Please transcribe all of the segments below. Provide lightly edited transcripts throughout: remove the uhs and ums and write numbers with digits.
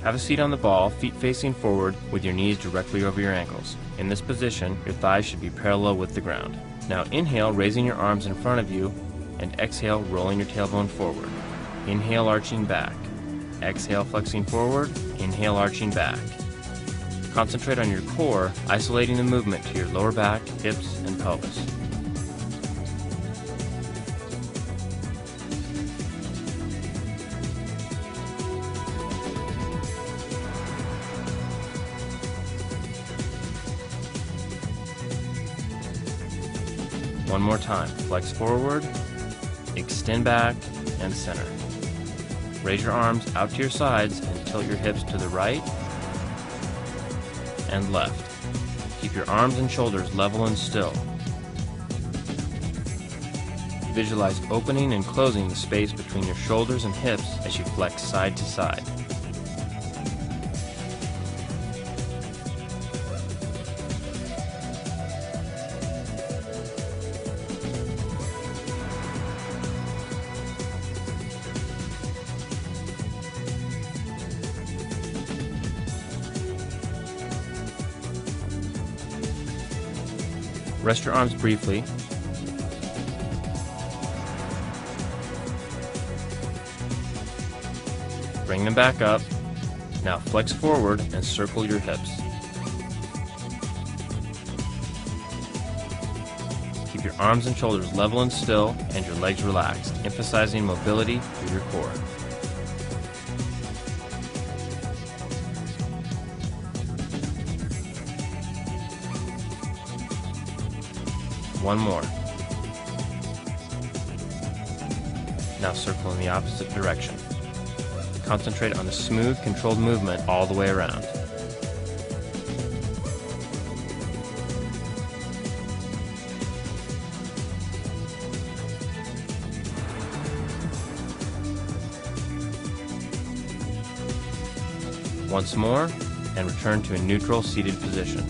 Have a seat on the ball, feet facing forward with your knees directly over your ankles. In this position, your thighs should be parallel with the ground. Now inhale, raising your arms in front of you, and exhale, rolling your tailbone forward. Inhale, arching back. Exhale, flexing forward. Inhale, arching back. Concentrate on your core, isolating the movement to your lower back, hips, and pelvis. One more time. Flex forward, extend back, and center. Raise your arms out to your sides and tilt your hips to the right and left. Keep your arms and shoulders level and still. Visualize opening and closing the space between your shoulders and hips as you flex side to side. Rest your arms briefly. Bring them back up. Now flex forward and circle your hips. Keep your arms and shoulders level and still and your legs relaxed, emphasizing mobility through your core. One more. Now circle in the opposite direction. Concentrate on a smooth, controlled movement all the way around. Once more, and return to a neutral seated position.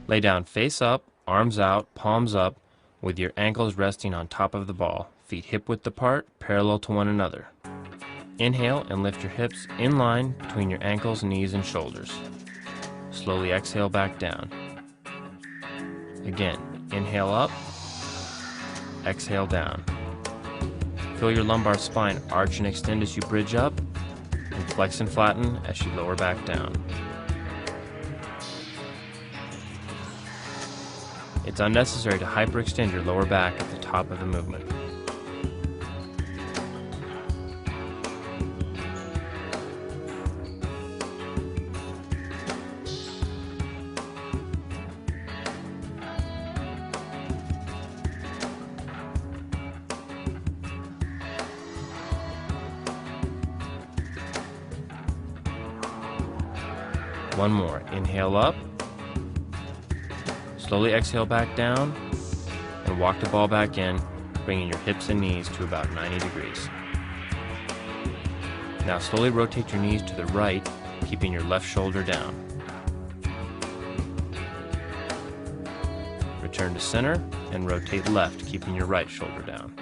Lay down face up, arms out, palms up, with your ankles resting on top of the ball, feet hip-width apart, parallel to one another. Inhale and lift your hips in line between your ankles, knees, and shoulders. Slowly exhale back down. Again, inhale up, exhale down. Feel your lumbar spine arch and extend as you bridge up, and flex and flatten as you lower back down. It's unnecessary to hyperextend your lower back at the top of the movement. One more. Inhale up. Slowly exhale back down and walk the ball back in, bringing your hips and knees to about 90 degrees. Now slowly rotate your knees to the right, keeping your left shoulder down. Return to center and rotate left, keeping your right shoulder down.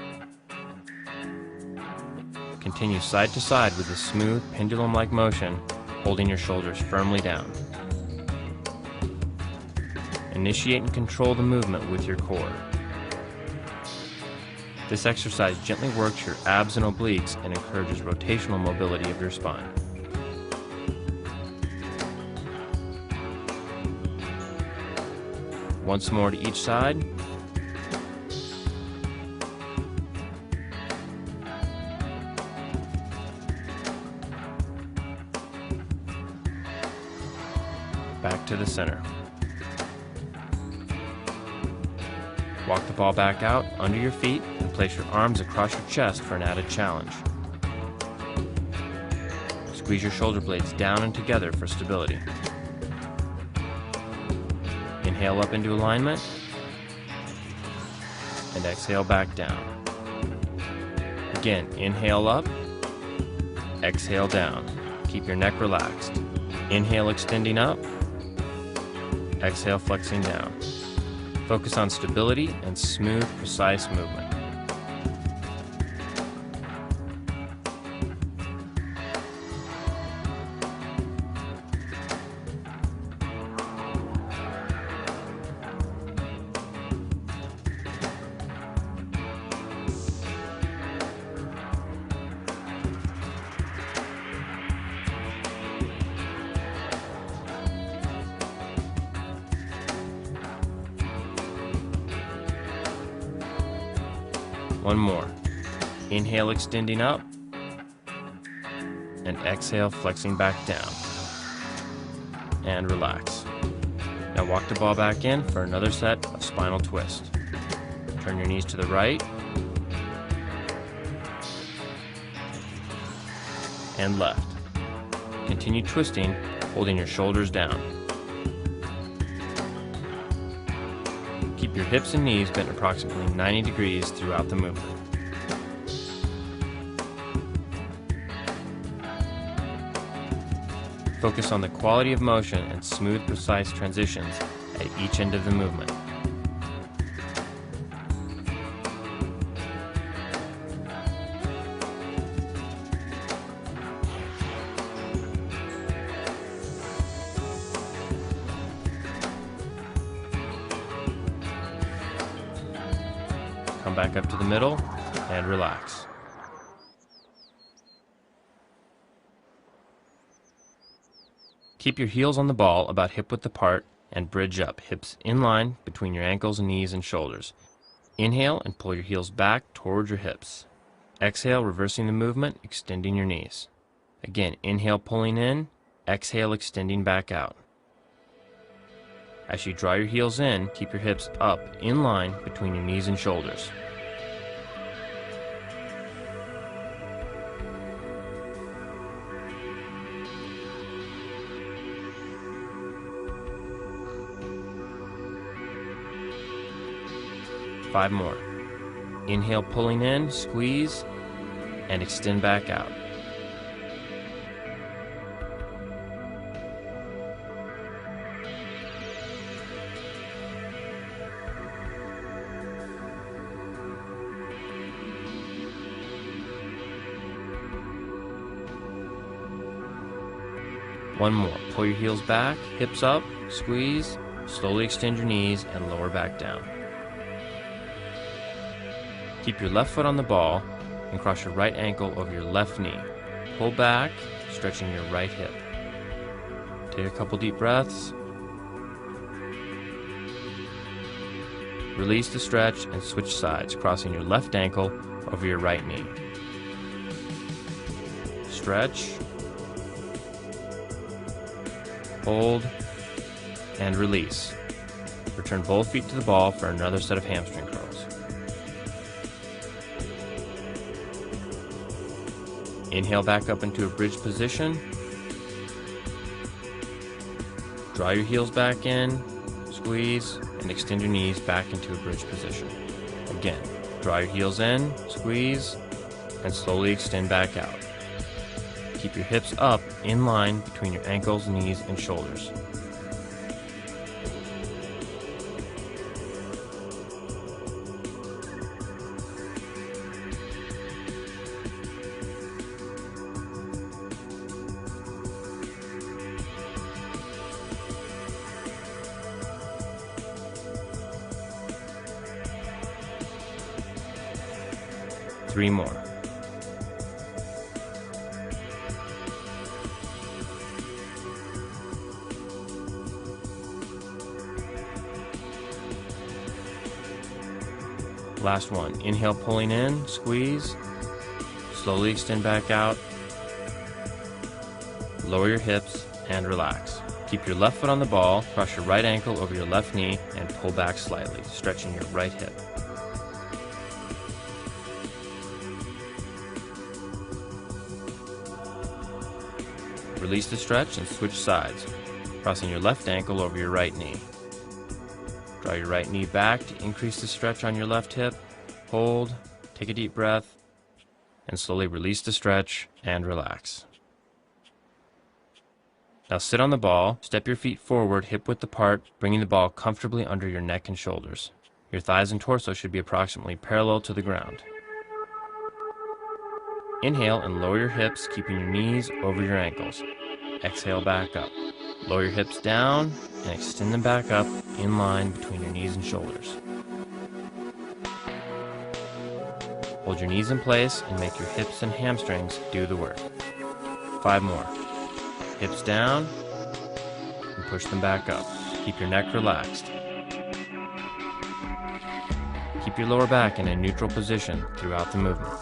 Continue side to side with a smooth pendulum-like motion, holding your shoulders firmly down. Initiate and control the movement with your core. This exercise gently works your abs and obliques and encourages rotational mobility of your spine. Once more to each side. Back to the center. Walk the ball back out under your feet and place your arms across your chest for an added challenge. Squeeze your shoulder blades down and together for stability. Inhale up into alignment and exhale back down. Again, inhale up, exhale down. Keep your neck relaxed. Inhale extending up, exhale flexing down. Focus on stability and smooth, precise movement. One more. Inhale, extending up, and exhale, flexing back down. And relax. Now walk the ball back in for another set of spinal twist. Turn your knees to the right and left. Continue twisting, holding your shoulders down. Keep your hips and knees bent approximately 90 degrees throughout the movement. Focus on the quality of motion and smooth, precise transitions at each end of the movement. Come back up to the middle and relax. Keep your heels on the ball about hip width apart and bridge up, hips in line between your ankles, knees, and shoulders. Inhale and pull your heels back towards your hips. Exhale, reversing the movement, extending your knees. Again, inhale, pulling in, exhale, extending back out. As you draw your heels in, keep your hips up in line between your knees and shoulders. Five more. Inhale, pulling in, squeeze, and extend back out. One more. Pull your heels back, hips up, squeeze, slowly extend your knees, and lower back down. Keep your left foot on the ball and cross your right ankle over your left knee. Pull back, stretching your right hip. Take a couple deep breaths. Release the stretch and switch sides, crossing your left ankle over your right knee. Stretch. Hold. And release. Return both feet to the ball for another set of hamstring curls. Inhale back up into a bridge position. Draw your heels back in, squeeze, and extend your knees back into a bridge position. Again, draw your heels in, squeeze, and slowly extend back out. Keep your hips up in line between your ankles, knees, and shoulders. Three more. Last one. Inhale, pulling in, squeeze, slowly extend back out, lower your hips, and relax. Keep your left foot on the ball, cross your right ankle over your left knee, and pull back slightly, stretching your right hip. Release the stretch and switch sides, crossing your left ankle over your right knee. Draw your right knee back to increase the stretch on your left hip. Hold, take a deep breath, and slowly release the stretch and relax. Now sit on the ball, step your feet forward, hip width apart, bringing the ball comfortably under your neck and shoulders. Your thighs and torso should be approximately parallel to the ground. Inhale and lower your hips, keeping your knees over your ankles. Exhale back up. Lower your hips down and extend them back up in line between your knees and shoulders. Hold your knees in place and make your hips and hamstrings do the work. 5 more. Hips down and push them back up. Keep your neck relaxed. Keep Keep your lower back in a neutral position throughout the movement.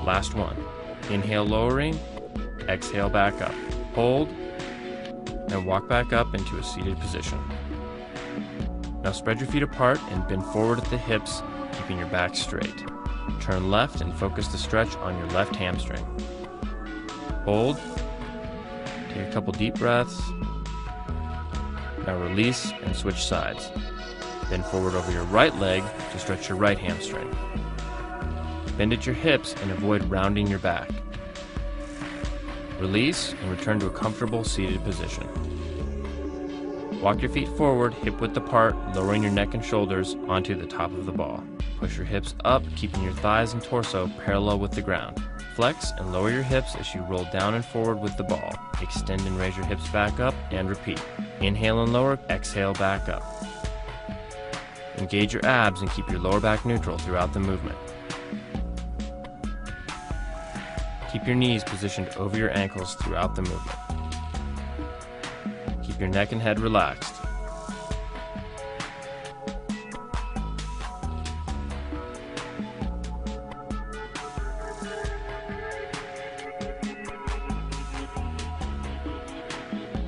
Last one. Inhale lowering, exhale back up. Hold, and walk back up into a seated position. Now spread your feet apart and bend forward at the hips, keeping your back straight. Turn left and focus the stretch on your left hamstring. Hold. Take a couple deep breaths. Now release and switch sides. Bend forward over your right leg to stretch your right hamstring. Bend at your hips and avoid rounding your back. Release and return to a comfortable seated position. Walk your feet forward, hip width apart, lowering your neck and shoulders onto the top of the ball. Push your hips up, keeping your thighs and torso parallel with the ground. Flex and lower your hips as you roll down and forward with the ball. Extend and raise your hips back up and repeat. Inhale and lower, exhale back up. Engage your abs and keep your lower back neutral throughout the movement. Keep your knees positioned over your ankles throughout the movement. Keep your neck and head relaxed.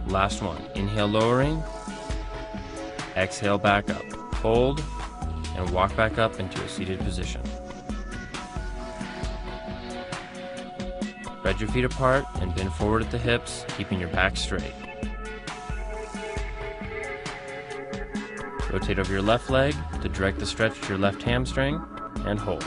Last one. Inhale lowering, exhale back up. Hold, and walk back up into a seated position. Spread your feet apart and bend forward at the hips, keeping your back straight. Rotate over your left leg to direct the stretch to your left hamstring, and hold.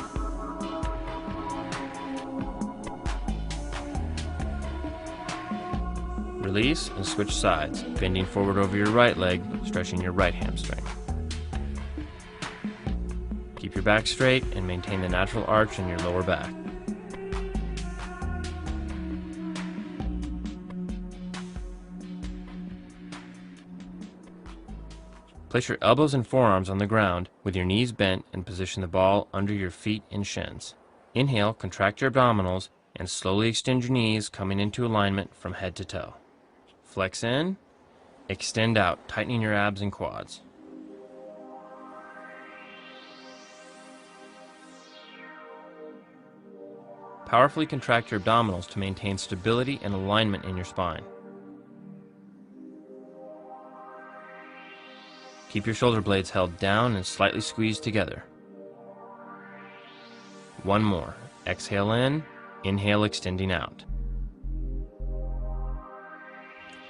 Release and switch sides, bending forward over your right leg, stretching your right hamstring. Keep your back straight and maintain the natural arch in your lower back. Place your elbows and forearms on the ground with your knees bent and position the ball under your feet and shins. Inhale, contract your abdominals and slowly extend your knees, coming into alignment from head to toe. Flex in, extend out, tightening your abs and quads. Powerfully contract your abdominals to maintain stability and alignment in your spine. Keep your shoulder blades held down and slightly squeezed together. One more. Exhale in, inhale extending out.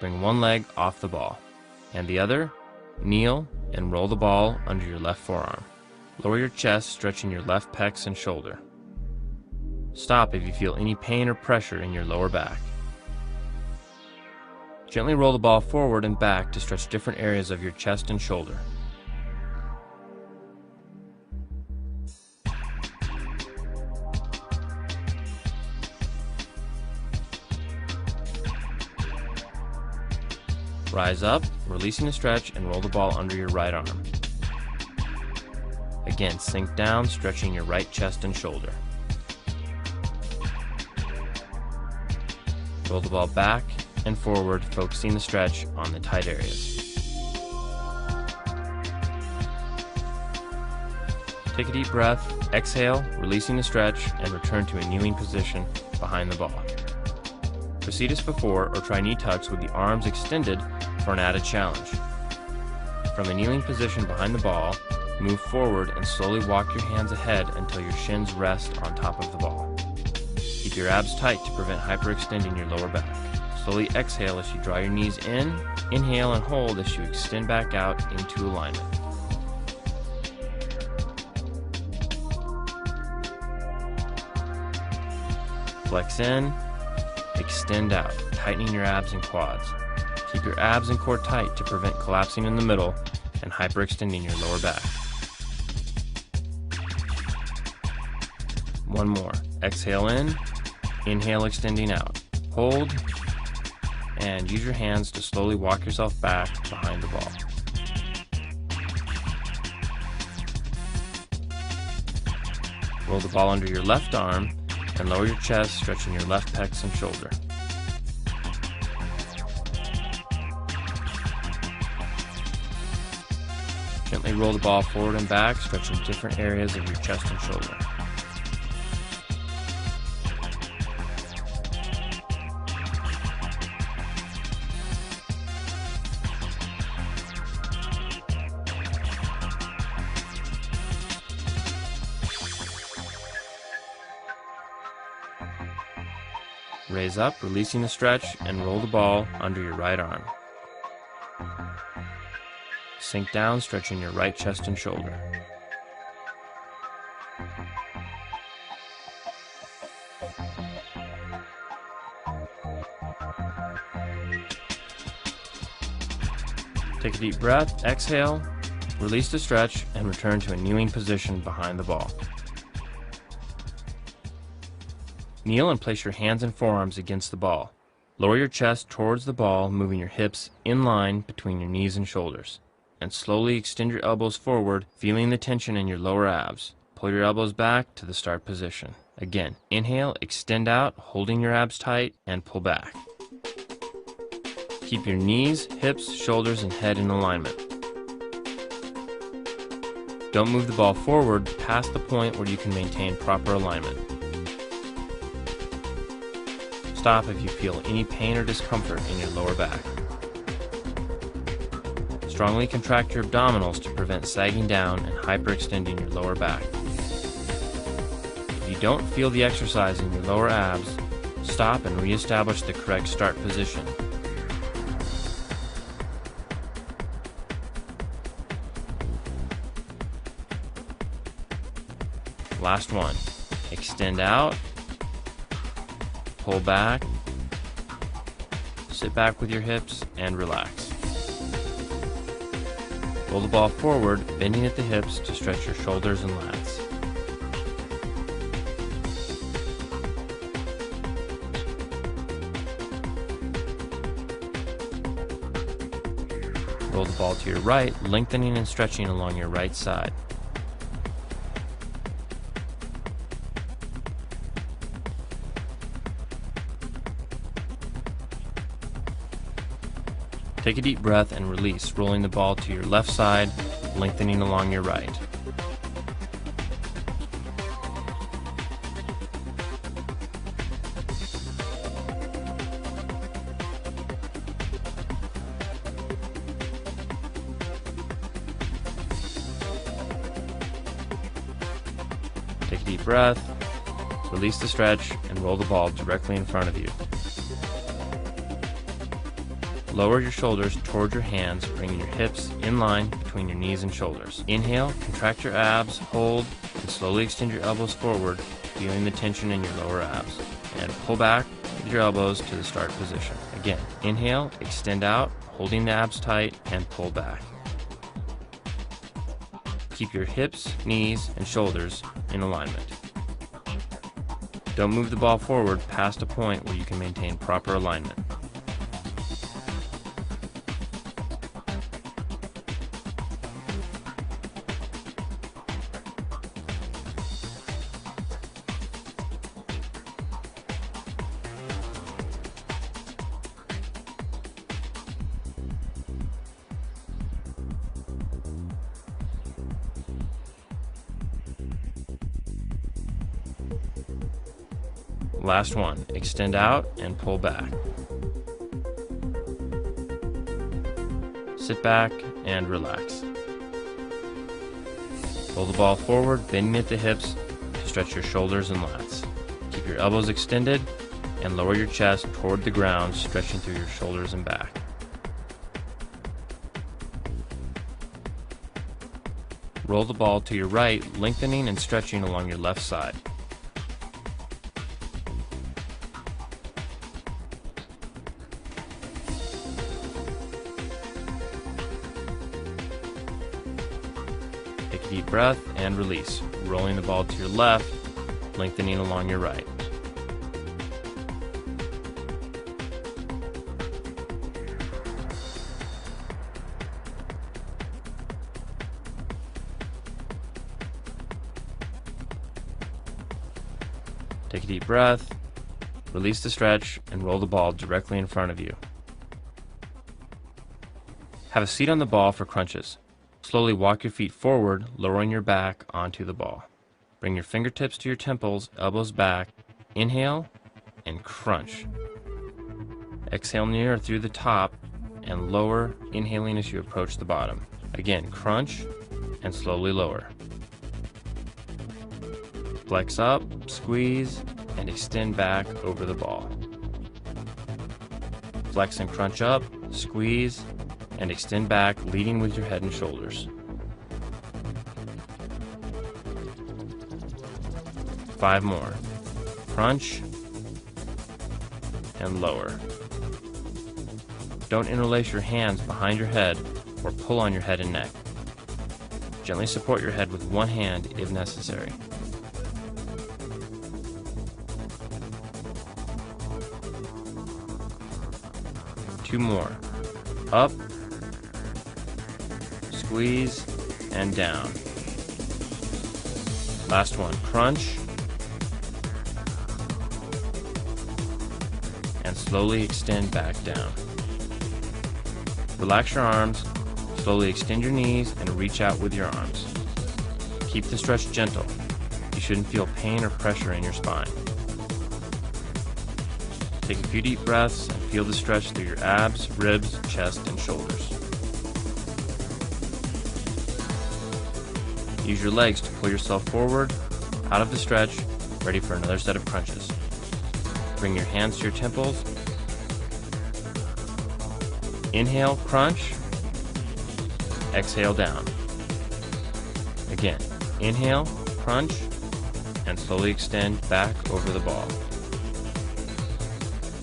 Bring one leg off the ball, and the other. Kneel and roll the ball under your left forearm. Lower your chest, stretching your left pecs and shoulder. Stop if you feel any pain or pressure in your lower back. Gently roll the ball forward and back to stretch different areas of your chest and shoulder. Rise up, releasing the stretch, and roll the ball under your right arm. Again, sink down, stretching your right chest and shoulder. Roll the ball back and forward, focusing the stretch on the tight areas. Take a deep breath, exhale, releasing the stretch, and return to a kneeling position behind the ball. Proceed as before, or try knee tucks with the arms extended for an added challenge. From a kneeling position behind the ball, move forward and slowly walk your hands ahead until your shins rest on top of the ball. Keep your abs tight to prevent hyperextending your lower back. Slowly exhale as you draw your knees in, inhale and hold as you extend back out into alignment. Flex in, extend out, tightening your abs and quads. Keep your abs and core tight to prevent collapsing in the middle and hyperextending your lower back. One more. Exhale in, inhale extending out. Hold, and use your hands to slowly walk yourself back behind the ball. Roll the ball under your left arm and lower your chest, stretching your left pecs and shoulder. Gently roll the ball forward and back, stretching different areas of your chest and shoulder. Raise up, releasing the stretch, and roll the ball under your right arm. Sink down, stretching your right chest and shoulder. Take a deep breath, exhale, release the stretch, and return to a kneeling position behind the ball. Kneel and place your hands and forearms against the ball. Lower your chest towards the ball, moving your hips in line between your knees and shoulders. And slowly extend your elbows forward, feeling the tension in your lower abs. Pull your elbows back to the start position. Again, inhale, extend out, holding your abs tight, and pull back. Keep your knees, hips, shoulders, and head in alignment. Don't move the ball forward past the point where you can maintain proper alignment. Stop if you feel any pain or discomfort in your lower back. Strongly contract your abdominals to prevent sagging down and hyperextending your lower back. If you don't feel the exercise in your lower abs, stop and reestablish the correct start position. Last one. Extend out. Pull back, sit back with your hips, and relax. Roll the ball forward, bending at the hips to stretch your shoulders and lats. Roll the ball to your right, lengthening and stretching along your right side. Take a deep breath and release, rolling the ball to your left side, lengthening along your right. Take a deep breath, release the stretch, and roll the ball directly in front of you. Lower your shoulders toward your hands, bringing your hips in line between your knees and shoulders. Inhale, contract your abs, hold, and slowly extend your elbows forward, feeling the tension in your lower abs. And pull back with your elbows to the start position. Again, inhale, extend out, holding the abs tight, and pull back. Keep your hips, knees, and shoulders in alignment. Don't move the ball forward past a point where you can maintain proper alignment. Last one. Extend out and pull back. Sit back and relax. Roll the ball forward, bending at the hips to stretch your shoulders and lats. Keep your elbows extended and lower your chest toward the ground, stretching through your shoulders and back. Roll the ball to your right, lengthening and stretching along your left side. Take a deep breath and release, rolling the ball to your left, lengthening along your right. Take a deep breath, release the stretch, and roll the ball directly in front of you. Have a seat on the ball for crunches. Slowly walk your feet forward, lowering your back onto the ball. Bring your fingertips to your temples, elbows back. Inhale and crunch. Exhale near or through the top and lower, inhaling as you approach the bottom. Again, crunch and slowly lower. Flex up, squeeze, and extend back over the ball. Flex and crunch up, squeeze, and extend back, leading with your head and shoulders. 5 more. Crunch and lower. Don't interlace your hands behind your head or pull on your head and neck. Gently support your head with one hand if necessary. Two more. Up, squeeze, and down. Last one. Crunch, and slowly extend back down. Relax your arms, slowly extend your knees, and reach out with your arms. Keep the stretch gentle. You shouldn't feel pain or pressure in your spine. Take a few deep breaths and feel the stretch through your abs, ribs, chest, and shoulders. Use your legs to pull yourself forward, out of the stretch, ready for another set of crunches. Bring your hands to your temples. Inhale, crunch. Exhale, down. Again, inhale, crunch, and slowly extend back over the ball.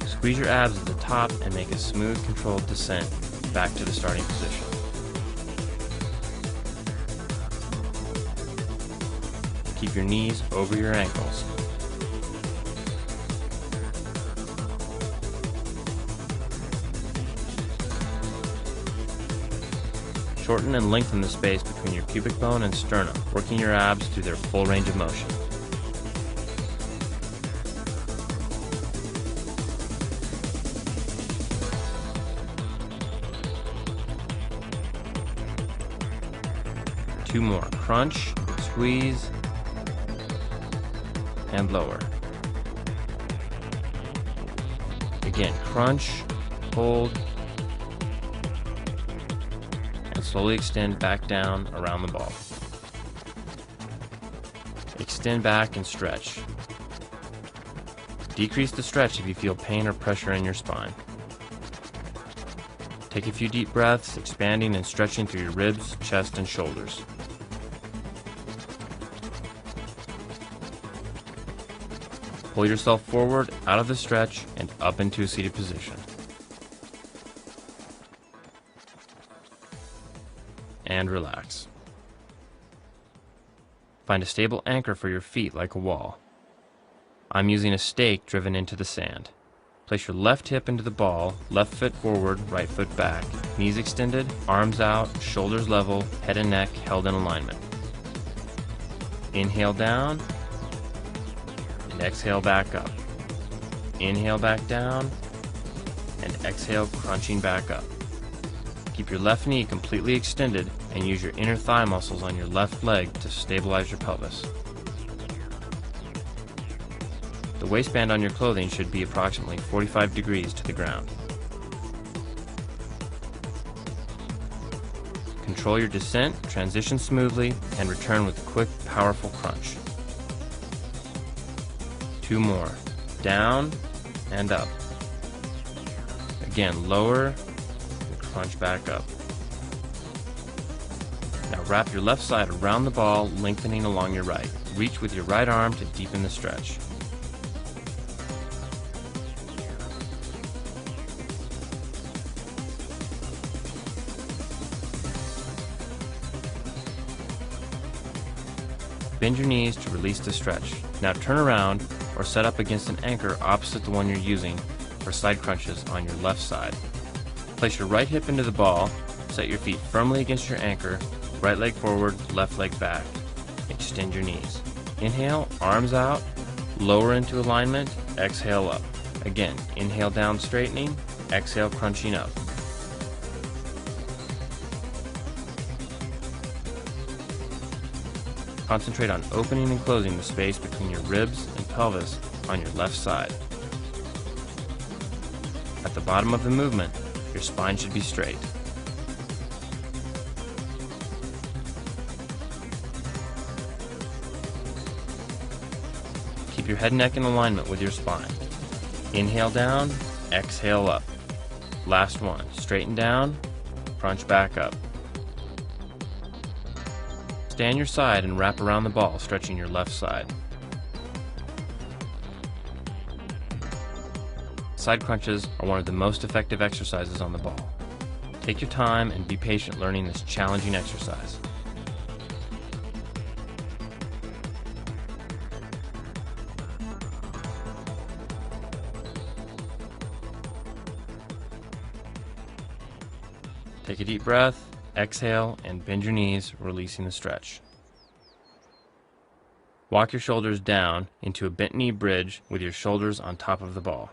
Squeeze your abs at the top and make a smooth, controlled descent back to the starting position. Keep your knees over your ankles. Shorten and lengthen the space between your pubic bone and sternum, working your abs through their full range of motion. Two more. Crunch, squeeze, and lower. Again, crunch, hold, and slowly extend back down around the ball. Extend back and stretch. Decrease the stretch if you feel pain or pressure in your spine. Take a few deep breaths, expanding and stretching through your ribs, chest, and shoulders. Pull yourself forward, out of the stretch, and up into a seated position. And relax. Find a stable anchor for your feet like a wall. I'm using a stake driven into the sand. Place your left hip into the ball, left foot forward, right foot back, knees extended, arms out, shoulders level, head and neck held in alignment. Inhale down, and exhale back up. Inhale back down, and exhale crunching back up. Keep your left knee completely extended and use your inner thigh muscles on your left leg to stabilize your pelvis. The waistband on your clothing should be approximately 45 degrees to the ground. Control your descent, transition smoothly, and return with a quick, powerful crunch. Two more. Down and up. Again, lower and crunch back up. Now wrap your left side around the ball, lengthening along your right. Reach with your right arm to deepen the stretch. Bend your knees to release the stretch. Now turn around or set up against an anchor opposite the one you're using for side crunches on your left side. Place your right hip into the ball, set your feet firmly against your anchor, right leg forward, left leg back. Extend your knees. Inhale, arms out, lower into alignment, exhale up. Again, inhale down straightening, exhale crunching up. Concentrate on opening and closing the space between your ribs and pelvis on your left side. At the bottom of the movement, your spine should be straight. Keep your head and neck in alignment with your spine. Inhale down, exhale up. Last one. Straighten down, crunch back up. Stay on your side and wrap around the ball, stretching your left side. Side crunches are one of the most effective exercises on the ball. Take your time and be patient learning this challenging exercise. Take a deep breath, exhale, and bend your knees, releasing the stretch. Walk your shoulders down into a bent knee bridge with your shoulders on top of the ball.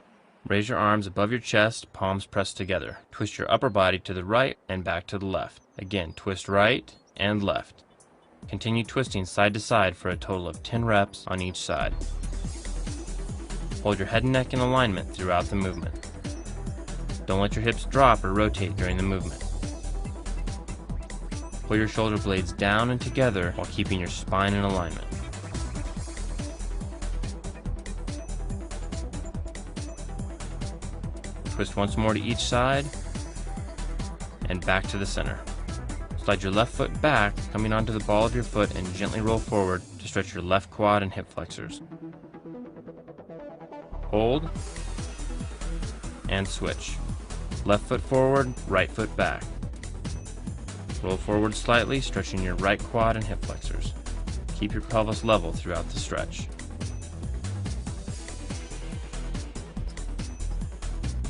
Raise your arms above your chest, palms pressed together. Twist your upper body to the right and back to the left. Again, twist right and left. Continue twisting side to side for a total of 10 reps on each side. Hold your head and neck in alignment throughout the movement. Don't let your hips drop or rotate during the movement. Pull your shoulder blades down and together while keeping your spine in alignment. Twist once more to each side and back to the center. Slide your left foot back, coming onto the ball of your foot, and gently roll forward to stretch your left quad and hip flexors. Hold and switch. Left foot forward, right foot back. Roll forward slightly, stretching your right quad and hip flexors. Keep your pelvis level throughout the stretch.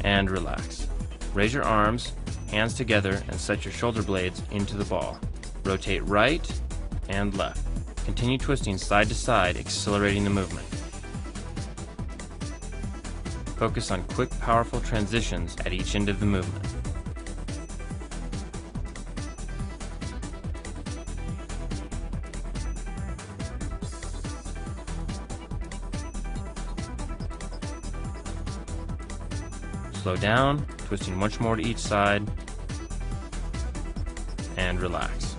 And relax. Raise your arms, hands together, and set your shoulder blades into the ball. Rotate right and left. Continue twisting side to side, accelerating the movement. Focus on quick, powerful transitions at each end of the movement. Slow down, twisting once more to each side, and relax.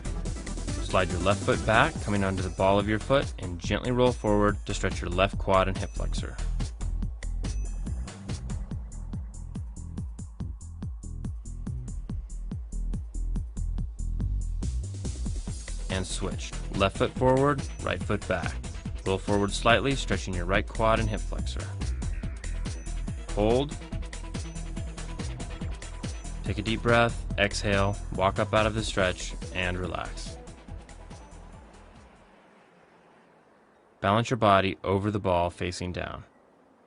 Slide your left foot back, coming onto the ball of your foot, and gently roll forward to stretch your left quad and hip flexor. And switch. Left foot forward, right foot back. Roll forward slightly, stretching your right quad and hip flexor. Hold. Take a deep breath, exhale, walk up out of the stretch, and relax. Balance your body over the ball facing down.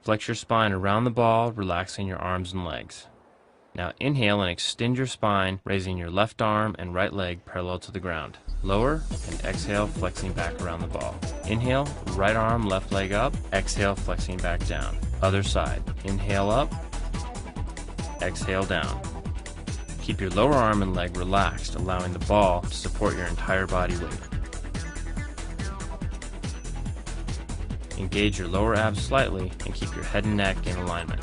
Flex your spine around the ball, relaxing your arms and legs. Now inhale and extend your spine, raising your left arm and right leg parallel to the ground. Lower and exhale, flexing back around the ball. Inhale, right arm, left leg up. Exhale, flexing back down. Other side. Inhale up, exhale down. Keep your lower arm and leg relaxed, allowing the ball to support your entire body weight. Engage your lower abs slightly and keep your head and neck in alignment.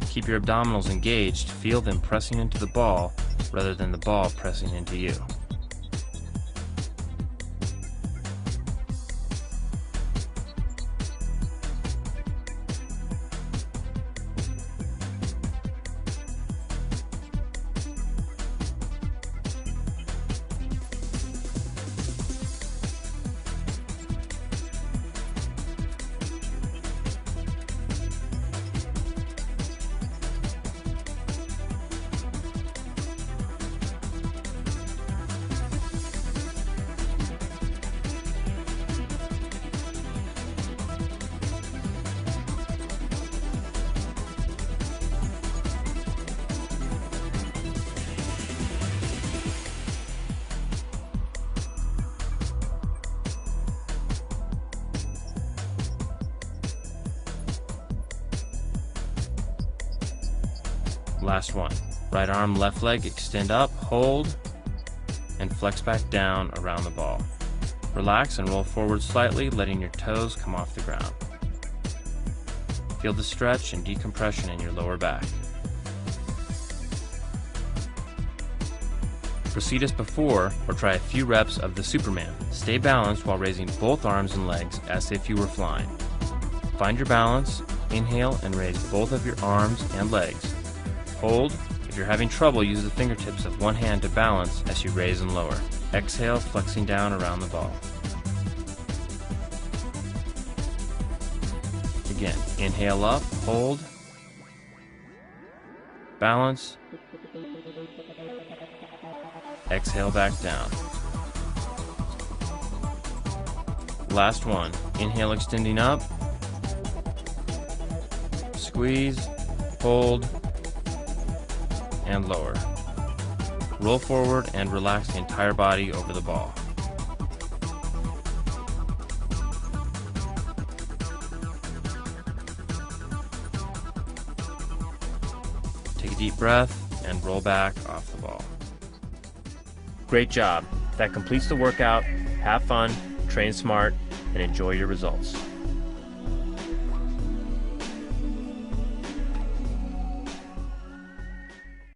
Keep your abdominals engaged, feel them pressing into the ball rather than the ball pressing into you. Last one. Right arm, left leg, extend up, hold, and flex back down around the ball. Relax and roll forward slightly, letting your toes come off the ground. Feel the stretch and decompression in your lower back. Proceed as before, or try a few reps of the Superman. Stay balanced while raising both arms and legs as if you were flying. Find your balance, inhale and raise both of your arms and legs. Hold. If you're having trouble, use the fingertips of one hand to balance as you raise and lower. Exhale, flexing down around the ball. Again, inhale up, hold, balance, exhale back down. Last one, inhale extending up, squeeze, hold, and lower. Roll forward and relax the entire body over the ball. Take a deep breath and roll back off the ball. Great job. That completes the workout. Have fun, train smart, and enjoy your results.